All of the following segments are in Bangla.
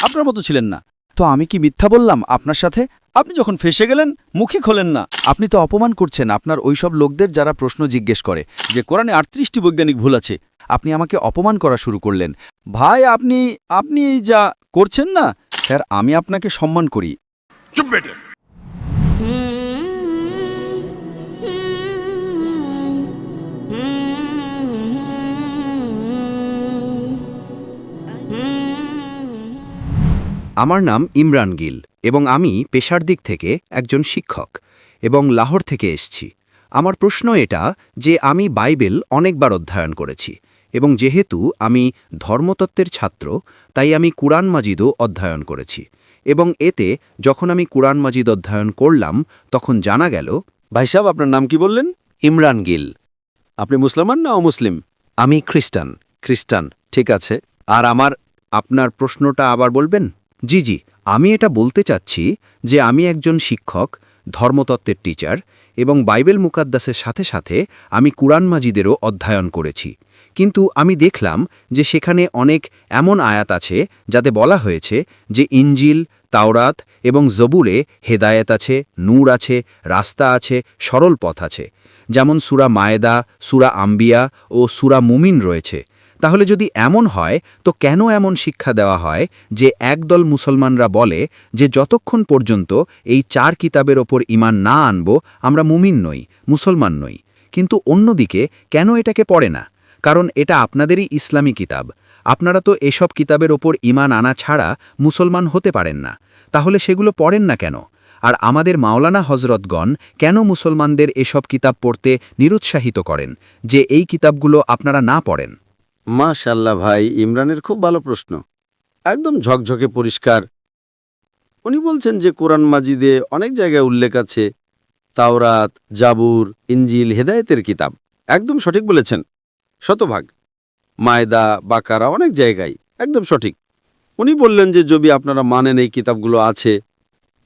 আপনার মতো ছিলেন না। তো আমি কি মিথ্যা বললাম আপনার সাথে? আপনি যখন ফেঁসে গেলেন মুখই খোলেন না। আপনি তো অপমান করছেন আপনার ওইসব লোকদের যারা প্রশ্ন জিজ্ঞেস করে যে কোরআনে 38টি বৈজ্ঞানিক ভুল আছে। আপনি আমাকে অপমান করা শুরু করলেন। ভাই আপনি এই যা করছেন না স্যার, আমি আপনাকে সম্মান করি। চুপ বেটে। আমার নাম ইমরান গিল এবং আমি পেশার দিক থেকে একজন শিক্ষক এবং লাহোর থেকে এসেছি। আমার প্রশ্ন এটা যে আমি বাইবেল অনেকবার অধ্যয়ন করেছি এবং যেহেতু আমি ধর্মতত্ত্বের ছাত্র তাই আমি কুরআন মাজিদও অধ্যয়ন করেছি এবং এতে যখন আমি কুরআন মাজিদ অধ্যয়ন করলাম তখন জানা গেল। ভাই সাহেব, আপনার নাম কি বললেন? ইমরান গিল। আপনি মুসলমান না অমুসলিম? আমি খ্রিস্টান। খ্রিস্টান, ঠিক আছে। আর আপনার প্রশ্নটা আবার বলবেন? জি, আমি এটা বলতে চাচ্ছি যে আমি একজন শিক্ষক, ধর্মতত্ত্বের টিচার এবং বাইবেল মুকাদ্দাসের সাথে সাথে আমি কুরআন মাজিদেরও অধ্যয়ন করেছি। কিন্তু আমি দেখলাম যে সেখানে অনেক এমন আয়াত আছে যাতে বলা হয়েছে যে ইনজিল, তাওরাত এবং জবুরে হেদায়েত আছে, নূর আছে, রাস্তা আছে, সরল পথ আছে। যেমন সূরা মায়েদা, সূরা আম্বিয়া ও সূরা মুমিন রয়েছে। তাহলে যদি এমন হয় তো কেন এমন শিক্ষা দেওয়া হয় যে একদল মুসলমানরা বলে যে যতক্ষণ পর্যন্ত এই 4 কিতাবের ওপর ঈমান না আনব আমরা মুমিন নই, মুসলমান নই। কিন্তু অন্যদিকে কেন এটাকে পড়ে না? কারণ এটা আপনাদেরই ইসলামী কিতাব। আপনারা তো এসব কিতাবের ওপর ঈমান আনা ছাড়া মুসলমান হতে পারেন না। তাহলে সেগুলো পড়েন না কেন? আর আমাদের মাওলানা হজরতগণ কেন মুসলমানদের এসব কিতাব পড়তে নিরুৎসাহিত করেন যে এই কিতাবগুলো আপনারা না পড়েন? মাশাআল্লাহ ভাই, ইমরানের খুব ভালো প্রশ্ন, একদম ঝকঝকে পরিষ্কার। উনি বলছেন যে কোরআন মাজিদে অনেক জায়গায় উল্লেখ আছে তাওরাত, জাবুর, ইনজিল হেদায়েতের কিতাব। একদম সঠিক বলেছেন, শতভাগ। মায়দা, বাকারা, অনেক জায়গায় একদম সঠিক। উনি বললেন যে যদি আপনারা মানেন এই কিতাবগুলো আছে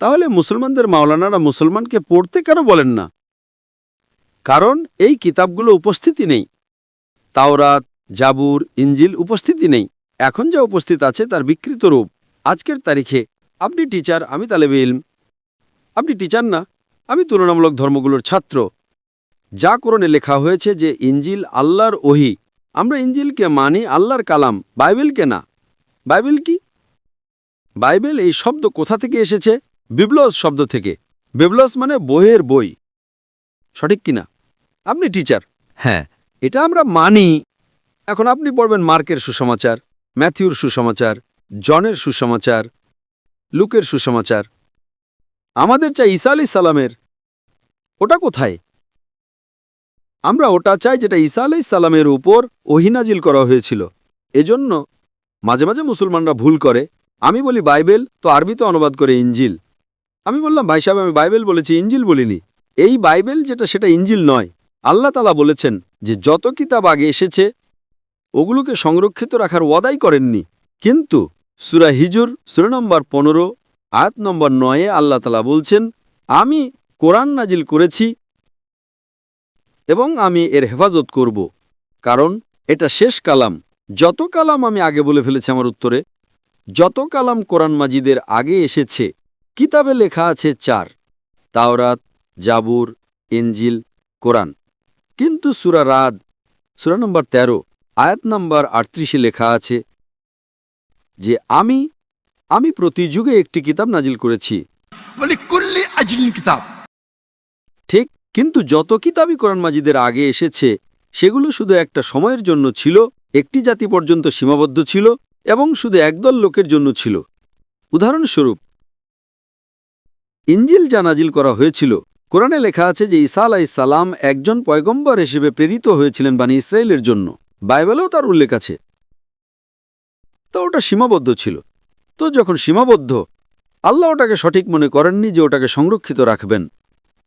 তাহলে মুসলমানদের মাওলানারা মুসলমানকে পড়তে কেন বলেন না? কারণ এই কিতাবগুলো উপস্থিতি নেই। তাওরাত, জাবুর, ইনজিল উপস্থিতি নেই। এখন যা উপস্থিত আছে তার বিকৃত রূপ। আজকের তারিখে আপনি টিচার, আমি তালেবে ইলম। আপনি টিচার না, আমি তুলনামূলক ধর্মগুলোর ছাত্র। যা কোরআনে লেখা হয়েছে যে ইনজিল আল্লাহর ওহী, আমরা ইনজিলকে মানি আল্লাহর কালাম, বাইবেলকে না। বাইবেল কি? বাইবেল এই শব্দ কোথা থেকে এসেছে? বিবলস শব্দ থেকে। বিবলস মানে বইয়ের বই, সঠিক কিনা? আপনি টিচার, হ্যাঁ, এটা আমরা মানি। এখন আপনি পড়বেন মার্কের সুসমাচার, ম্যাথিউর সুসমাচার, জনের সুসমাচার, লুকের সুসমাচার। আমাদের চাই ঈসা আলাইহিস সালামের। ওটা কোথায়? আমরা ওটা চাই যেটা ঈসা আলাইহিস সালামের উপর ওহী নাজিল করা হয়েছিল। এজন্য মাঝে মাঝে মুসলমানরা ভুল করে। আমি বলি বাইবেল, তো আরবিতে অনুবাদ করে ইনজিল। আমি বললাম ভাই সাহেব, আমি বাইবেল বলেছি, ইনজিল বলিনি। এই বাইবেল যেটা সেটা ইনজিল নয়। আল্লাহ তাআলা বলেছেন যে যত কিতাব আগে এসেছে ওগুলোকে সংরক্ষিত রাখার ওয়াদাই করেননি। কিন্তু সূরা হিজর সূরা নম্বর 15 আয়াত নম্বর 9 আল্লাহ তাআলা বলছেন, আমি কোরআন নাজিল করেছি এবং আমি এর হেফাজত করব, কারণ এটা শেষ কালাম। যত কালাম আমি আগে বলে ফেলেছি আমার উত্তরে, যত কালাম কোরআন মাজিদের আগে এসেছে কিতাবে লেখা আছে 4: তাওরাত, জাবুর, ইনজিল, কোরআন। কিন্তু সূরা রাদ সূরা নম্বর 13 আয়াত নম্বর 38 লেখা আছে যে আমি প্রতি যুগে একটি কিতাব নাজিল করেছি। ওয়ালিকুল্লি আজলিন কিতাব। ঠিক, কিন্তু যত কিতাবই কোরআন মাজিদের আগে এসেছে সেগুলো শুধু একটা সময়ের জন্য ছিল, একটি জাতি পর্যন্ত সীমাবদ্ধ ছিল এবং শুধু একদল লোকের জন্য ছিল। উদাহরণস্বরূপ, ইনজিল যা নাজিল করা হয়েছিল, কোরআনে লেখা আছে যে ঈসা আলাইহিস সালাম একজন পয়গম্বর হিসেবে প্রেরিত হয়েছিলেন বনী ইসরায়েলের জন্য। বাইবেলেও তার উল্লেখ আছে। তো ওটা সীমাবদ্ধ ছিল। তো যখন সীমাবদ্ধ, আল্লাহ ওটাকে সঠিক মনে করেননি যে ওটাকে সংরক্ষিত রাখবেন।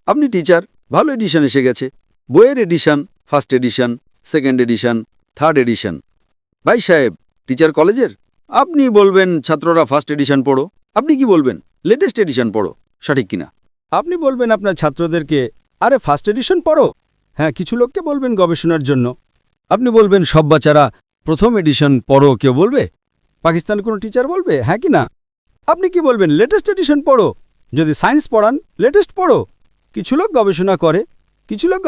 আপনি টিচার, ভালো এডিশন এসে গেছে, বইয়ের edition, first edition, second edition, third edition. ভাই সাহেব, টিচার কলেজের, আপনি বলবেন ছাত্ররা ফার্স্ট এডিশন পড়ো। আপনি কি বলবেন? লেটেস্ট এডিশন পড়ো, সঠিক কিনা? আপনি বলবেন আপনার ছাত্রদেরকে, আরে ফার্স্ট এডিশন পড়ো। হ্যাঁ, কিছু লোককে বলবেন গবেষণার জন্য। আপনি বলবেন সব বাচ্চারা প্রথম এডিশন পড়ো। কেউ বলবে? পাকিস্তান কোনো টিচার বলবে? হ্যাঁ কি না? আপনি কি বলবেন লেটেস্ট এডিশন পড়ো? যদি সায়েন্স পড়ান লেটেস্ট পড়ো। কিছু লোক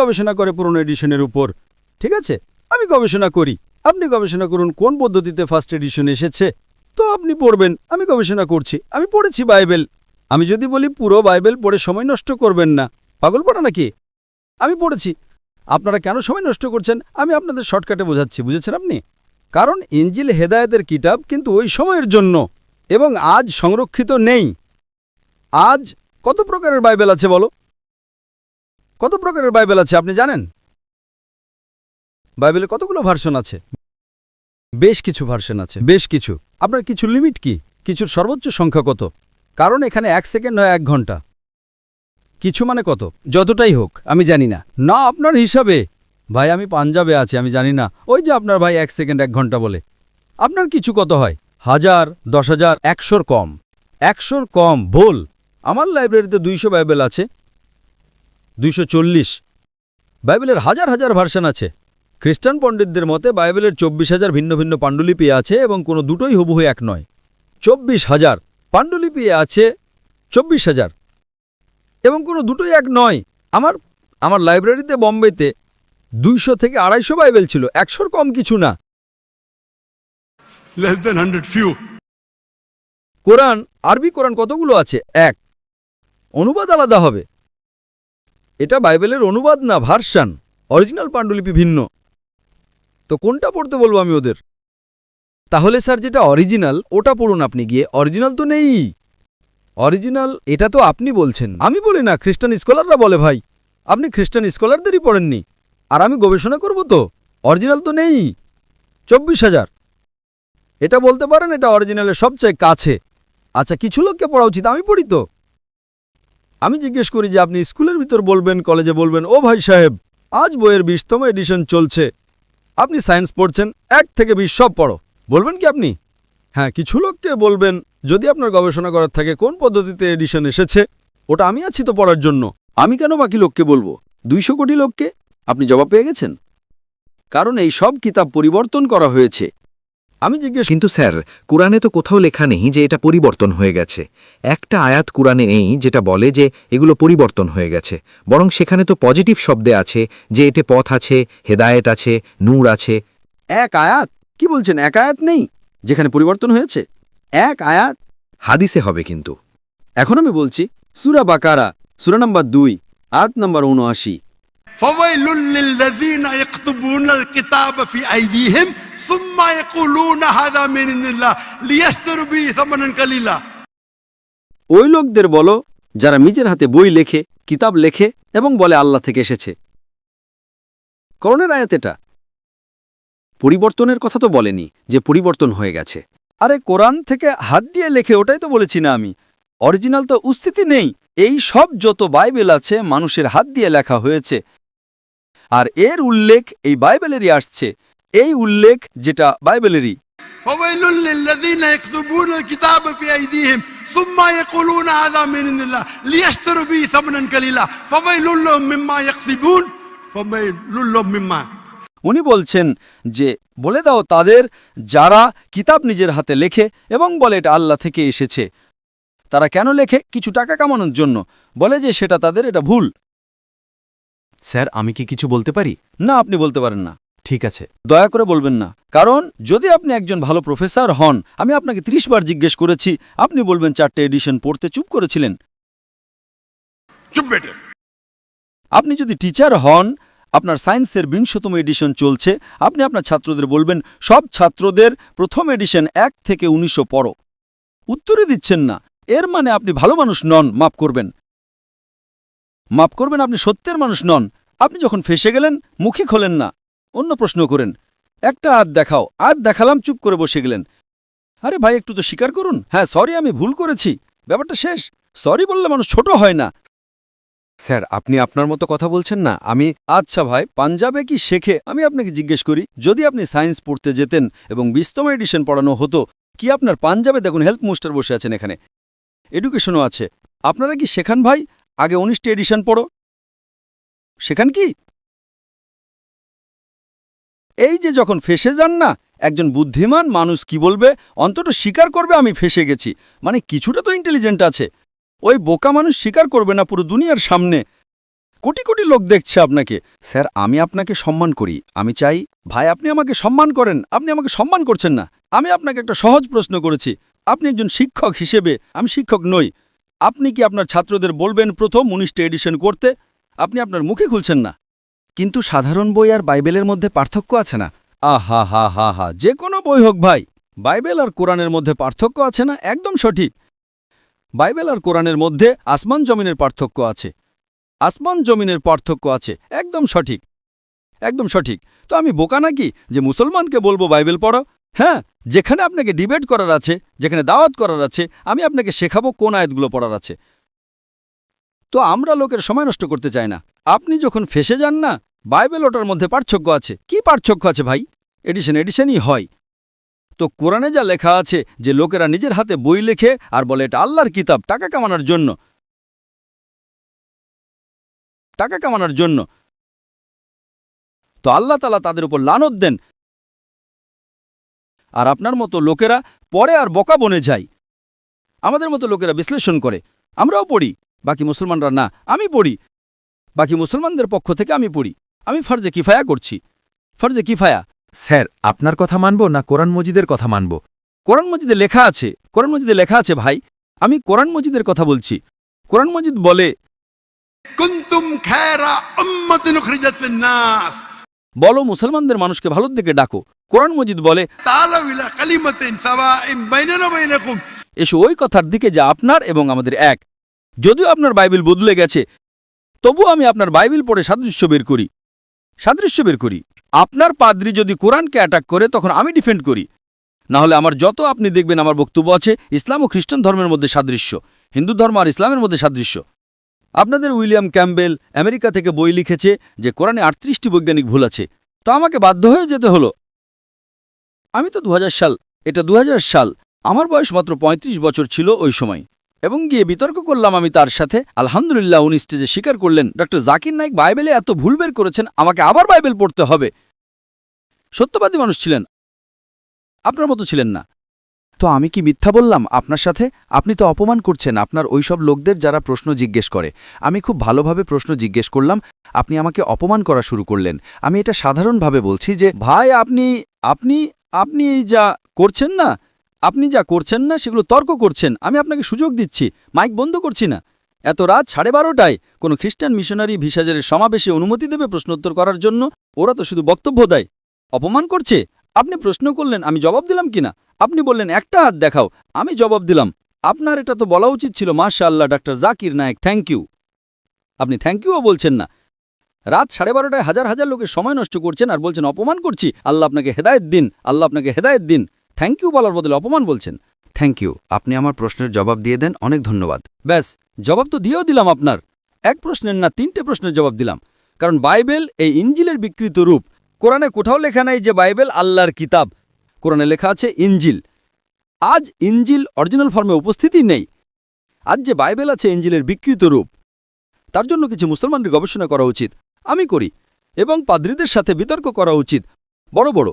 গবেষণা করে পুরনো এডিশনের উপর। ঠিক আছে, আমি গবেষণা করি, আপনি গবেষণা করুন কোন পদ্ধতিতে ফার্স্ট এডিশন এসেছে, তো আপনি পড়বেন। আমি গবেষণা করছি, আমি পড়েছি বাইবেল। আমি যদি বলি পুরো বাইবেল পড়ে সময় নষ্ট করবেন না, পাগলপাড়া নাকি? আমি পড়েছি। আপনারা কেন সময় নষ্ট করছেন আমি আপনাদের শর্টকাটে বোঝাচ্ছি, বুঝেছেন আপনি? কারণ ইনজিল হেদায়েতের কিতাব, কিন্তু ওই সময়ের জন্য, এবং আজ সংরক্ষিত নেই। আজ কত প্রকারের বাইবেল আছে বলো? কত প্রকারের বাইবেল আছে আপনি জানেন? বাইবেলে কতগুলো ভার্সন আছে? বেশ কিছু ভার্সন আছে, বেশ কিছু। আপনার কিছু লিমিট কি? কিছুর সর্বোচ্চ সংখ্যা কত? কারণ এখানে 1 সেকেন্ড হয় 1 ঘন্টা। কিছু মানে কত? যতটাই হোক, আমি জানি না। না, আপনার হিসাবে। ভাই আমি পাঞ্জাবে আছি, আমি জানি না। ওই যে আপনার ভাই 1 সেকেন্ড 1 ঘন্টা বলে। আপনার কিছু কত হয়? 1000, 10,000, 100-র কম। 100-র কম ভুল। আমার লাইব্রেরিতে 200 বাইবেল আছে, 240। বাইবেলের হাজার হাজার ভার্সন আছে। খ্রিস্টান পণ্ডিতদের মতে বাইবেলের 24,000 ভিন্ন ভিন্ন পাণ্ডুলিপি আছে, এবং কোনো দুটোই হুবহু এক নয়। 24,000 পাণ্ডুলিপি আছে, 24,000, এবং কোনো দুটোই এক নয়। আমার লাইব্রেরিতে বম্বেতে 200 থেকে 250 বাইবেল ছিল, 100-র কম কিছু না। Less than 100, few. কোরআন, আরবি কোরআন কতগুলো আছে? 1। অনুবাদ আলাদা হবে। এটা বাইবেলের অনুবাদ না, ভার্সন। অরিজিনাল পাণ্ডুলিপি ভিন্ন। তো কোনটা পড়তে বলবো আমি ওদের? তাহলে স্যার যেটা অরিজিনাল ওটা পড়ুন আপনি গিয়ে। অরিজিনাল তো নেই। অরিজিনাল এটা তো আপনি বলছেন, আমি বলি না, খ্রিস্টান স্কলাররা বলে। ভাই আপনি খ্রিস্টান স্কলারদেরই পড়েননি, আর আমি গবেষণা করব তো? অরিজিনাল তো নেই। 24,000 এটা বলতে পারেন এটা অরিজিনালের সবচেয়ে কাছে। আচ্ছা, কিছু লোককে পড়া উচিত, আমি পড়ি তো। আমি জিজ্ঞেস করি যে আপনি স্কুলের ভিতর বলবেন, কলেজে বলবেন, ও ভাই সাহেব আজ বইয়ের 20তম এডিশন চলছে, আপনি সায়েন্স পড়ছেন, 1 থেকে 20 সব পড়ো, বলবেন কি আপনি? হ্যাঁ, কিছু লোককে বলবেন যদি আপনার গবেষণা করার থাকে কোন পদ্ধতিতে এডিশন এসেছে, ওটা আমি আছি তো পড়ার জন্য। আমি কেন বাকি লোককে বলবো? 200 কোটি লোককে। আপনি জবাব পেয়ে গেছেন? কারণ এই সব কিতাব পরিবর্তন করা হয়েছে। আমি জিজ্ঞেস কিন্তু স্যার, কোরআনে তো কোথাও লেখা নেই যে এটা পরিবর্তন হয়ে গেছে। একটা আয়াত কোরআনে নেই যেটা বলে যে এগুলো পরিবর্তন হয়ে গেছে। বরং সেখানে তো পজিটিভ শব্দে আছে যে এতে পথ আছে, হেদায়েত আছে, নূর আছে। এক আয়াত? কি বলছেন, এক আয়াত নেই যেখানে পরিবর্তন হয়েছে? এক আয়াত হাদিসে হবে কিন্তু। এখন আমি বলছি, সূরা বাকারা, সূরা নাম্বার 2, আয়াত নাম্বার 79। فويل للذين يكتبون الكتاب في أيديهم ثم يقولون هذا من عند الله ليشتروا به ثمنا قليلا। ওই লোকদের বলো যারা নিজের হাতে বই লেখে, কিতাব লেখে এবং বলে আল্লাহ থেকে এসেছে। করণের আয়াত এটা। পরিবর্তনের কথা তো বলেনি যে পরিবর্তন হয়ে গেছে। আরে কোরআন থেকে হাত দিয়ে লেখে, ওটাই তো বলেছি না আমি? অরিজিনাল তো উস্থিতি নেই। এই সব যত বাইবেল আছে মানুষের হাত দিয়ে লেখা হয়েছে, আর এর উল্লেখ এই বাইবেলেরই আসছে। এই উল্লেখ যেটা বাইবেলেরই। فويل للذين يكتبون الكتاب في أيديهم ثم يقولون هذا من عند الله ليشتروا به ثمنا قليلا فويل لهم مما يكسبون فويل لهم مما। উনি বলছেন যে বলে দাও তাদের যারা কিতাব নিজের হাতে লেখে এবং বলে এটা আল্লাহ থেকে এসেছে। তারা কেন লেখে? কিছু টাকা কামানোর জন্য। বলে যে সেটা তাদের, এটা ভুল। স্যার, আমি কি কিছু বলতে পারি? না, আপনি বলতে পারেন না। ঠিক আছে। দয়া করে বলবেন না, কারণ যদি আপনি একজন ভালো প্রফেসর হন, আমি আপনাকে 30 বার জিজ্ঞেস করেছি, আপনি বলবেন 4টে এডিশন পড়তে চুপ করেছিলেন। चुप बेटे। আপনি যদি টিচার হন, আপনার সায়েন্সের 20তম এডিশন চলছে, আপনি আপনার ছাত্রদের বলবেন সব ছাত্রদের প্রথম এডিশন 1 থেকে 1900 পড়ো। উত্তরে দিচ্ছেন না, এর মানে আপনি ভালো মানুষ নন। মাফ করবেন, আপনি সত্যের মানুষ নন। আপনি যখন ফেসে গেলেন মুখই খোলেন না, অন্য প্রশ্ন করেন। একটা আয়াত দেখাও, আয়াত দেখালাম, চুপ করে বসে গেলেন। আরে ভাই একটু তো স্বীকার করুন, হ্যাঁ সরি আমি ভুল করেছি, ব্যাপারটা শেষ। সরি বললে মানুষ ছোট হয় না। স্যার, আপনি আপনার মতো কথা বলছেন না। আমি আচ্ছা ভাই, পাঞ্জাবে কি শেখে? আমি আপনাকে জিজ্ঞেস করি, যদি আপনি সায়েন্স পড়তে যেতেন এবং 20তম এডিশন পড়ানো হতো, কি আপনার পাঞ্জাবে দেখুন হেলথ মিনিস্টার বসে আছেন, এখানে এডুকেশনও আছে, আপনারা কি শেখান ভাই আগে 19টি এডিশন পড়ো? শেখান কি? এই যে যখন ফেসে যান না, একজন বুদ্ধিমান মানুষ কি বলবে? অন্তত স্বীকার করবে আমি ফেসে গেছি, মানে কিছুটা তো ইন্টেলিজেন্ট আছে। ওই বোকা মানুষ স্বীকার করবে না পুরো দুনিয়ার সামনে, কোটি কোটি লোক দেখছে আপনাকে। স্যার, আমি আপনাকে সম্মান করি, আমি চাই। ভাই, আপনি আমাকে সম্মান করেন, আপনি আমাকে সম্মান করছেন না। আমি আপনাকে একটা সহজ প্রশ্ন করেছি, আপনি একজন শিক্ষক হিসেবে, আমি শিক্ষক নই, আপনি কি আপনার ছাত্রদের বলবেন প্রথম 19টা এডিশন করতে? আপনি আপনার মুখে খুলছেন না। কিন্তু সাধারণ বই আর বাইবেলের মধ্যে পার্থক্য আছে না? আহা হা হা হা, যে কোনো বই হোক ভাই, বাইবেল আর কোরআনের মধ্যে পার্থক্য আছে না? একদম সঠিক। বাইবেল আর কোরআনের মধ্যে আসমান জমিনের পার্থক্য আছে, আসমান জমিনের পার্থক্য আছে, একদম সঠিক, একদম সঠিক। তো আমি বোকা নাকি যে মুসলমানকে বলবো বাইবেল পড়ো? হ্যাঁ, যেখানে আপনাকে ডিবেট করার আছে, যেখানে দাওয়াত করার আছে, আমি আপনাকে শেখাবো কোন আয়াতগুলো পড়ার আছে। তো আমরা লোকের সময় নষ্ট করতে চাই না। আপনি যখন ফেসে যান না, বাইবেল ওটার মধ্যে পার্থক্য আছে। কি পার্থক্য আছে ভাই? এডিশনই হয়। তো কোরআনে যা লেখা আছে যে লোকেরা নিজের হাতে বই লেখে আর বলে এটা আল্লাহর কিতাব টাকা কামানোর জন্য, টাকা কামানোর জন্য, তো আল্লাহ তাআলা তাদের উপর লানত দেন। আর আপনার মতো লোকেরা পরে আর বোকা বনে যায়। আমাদের মতো লোকেরা বিশ্লেষণ করে, আমরাও পড়ি, বাকি মুসলমানরা না। আমি পড়ি, বাকি মুসলমানদের পক্ষ থেকে আমি পড়ি। আমি ফরজে কিফায়া করছি, ফরজে কিফায়া। স্যার, আপনার কথা মানব না কোরআন মজিদের কথা মানব? কোরআন মজিদে লেখা আছে, কোরআন মজিদে লেখা আছে ভাই, আমি কোরআন মজিদের কথা বলছি। কোরআন মজিদ বলে, كنتم خير أمة أخرجت للناس বলো মুসলমানদের মানুষকে ভালোর দিকে ডাকো। কোরআন মজিদ বলে, تعالوا إلى كلمة سواء بيننا وبينكم এসো ওই কথার দিকে যা আপনার এবং আমাদের এক। যদিও আপনার বাইবেল বদলে গেছে, তবু আমি আপনার বাইবেল পড়ে সাদৃশ্য বের করি, সাদৃশ্য বের করি। আপনার পাদ্রী যদি কোরআনকে অ্যাটাক করে তখন আমি ডিফেন্ড করি, না হলে আমার যত আপনি দেখবেন আমার বক্তব্য আছে ইসলাম ও খ্রিস্টান ধর্মের মধ্যে সাদৃশ্য, হিন্দু ধর্ম আর ইসলামের মধ্যে সাদৃশ্য। আপনাদের উইলিয়াম ক্যাম্বেল আমেরিকা থেকে বই লিখেছে যে কোরআনে 38টি বৈজ্ঞানিক ভুল আছে, তো আমাকে বাধ্য হয়ে যেতে হলো। আমি তো 2000 সাল, এটা 2000 সাল, আমার বয়স মাত্র 35 বছর ছিল ওই সময়, এবং গিয়ে বিতর্ক করলাম আমি তার সাথে। আলহামদুলিল্লাহ উনি স্টেজে স্বীকার করলেন, ডক্টর জাকির নায়েক বাইবেলে এত ভুল বের করেছেন, আমাকে আবার বাইবেল পড়তে হবে। সত্যবাদী মানুষ ছিলেন, আপনার মতো ছিলেন না। তো আমি কি মিথ্যা বললাম আপনার সাথে? আপনি তো অপমান করছেন আপনার ওইসব লোকদের যারা প্রশ্ন জিজ্ঞেস করে। আমি খুব ভালোভাবে প্রশ্ন জিজ্ঞেস করলাম, আপনি আমাকে অপমান করা শুরু করলেন। আমি এটা সাধারণভাবে বলছি যে ভাই, আপনি আপনি আপনি এই যা করছেন না, আপনি যা করছেন না সেগুলো তর্ক করছেন। আমি আপনাকে সুযোগ দিচ্ছি, মাইক বন্ধ করছি না। এত রাত 12:30টায় কোনো খ্রিস্টান মিশনারি ভিসাজের সমাবেশে অনুমতি দেবে প্রশ্নোত্তর করার জন্য? ওরা তো শুধু বক্তব্য দেয়, অপমান করছে। আপনি প্রশ্ন করলেন, আমি জবাব দিলাম কিনা? আপনি বললেন একটা হাত দেখাও, আমি জবাব দিলাম। আপনার এটা তো বলা উচিত ছিল, মাশাআল্লাহ doctor Zakir Naik, thank you. আপনি থ্যাংক ইউও বলছেন না। রাত 12:30টায় হাজার হাজার লোকের সময় নষ্ট করছেন আর বলছেন অপমান করছি। আল্লাহ আপনাকে হেদায়েত দিন, আল্লাহ আপনাকে হেদায়েত দিন। থ্যাংক ইউ বলার বদলে অপমান বলছেন। থ্যাংক ইউ, আপনি আমার প্রশ্নের জবাব দিয়ে দেন, অনেক ধন্যবাদ। ব্যাস, জবাব তো দিয়েও দিলাম আপনার। এক প্রশ্নের না 3টে প্রশ্নের জবাব দিলাম, কারণ বাইবেল এই ইঞ্জিলের বিকৃত রূপ। কোরআনে কোথাও লেখা নাই যে বাইবেল আল্লাহর কিতাব, কোরআনে লেখা আছে ইঞ্জিল। আজ ইঞ্জিল অরিজিনাল ফর্মে উপস্থিতই নেই। আজ যে বাইবেল আছে ইঞ্জিলের বিকৃত রূপ। তার জন্য কিছু মুসলমানদের গবেষণা করা উচিত, আমি করি, এবং পাদ্রীদের সাথে বিতর্ক করা উচিত বড় বড়,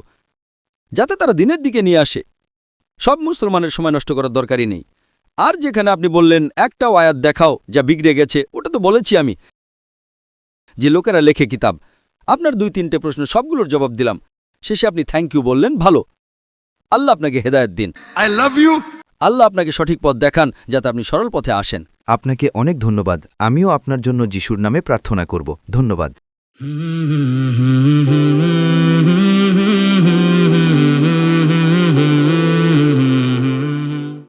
যাতে তারা দিনের দিকে নিয়ে আসে। সব মুসলমানের সময় নষ্ট করার দরকারই নেই। আর যেখানে আপনি বললেন একটা আয়াত দেখাও যা বিগড়ে গেছে, ওটা তো বলেছি আমি, যে লোকেরা লেখে কিতাব। আপনার 2-3টে প্রশ্ন সবগুলোর জবাব দিলাম। শেষে আপনি থ্যাংক ইউ বললেন, ভালো। আল্লাহ আপনাকে হেদায়েত দিন। I love you আল্লাহ আপনাকে সঠিক পথ দেখান যাতে আপনি সরল পথে আসেন। আপনাকে অনেক ধন্যবাদ। আমিও আপনার জন্য যিশুর নামে প্রার্থনা করব। ধন্যবাদ।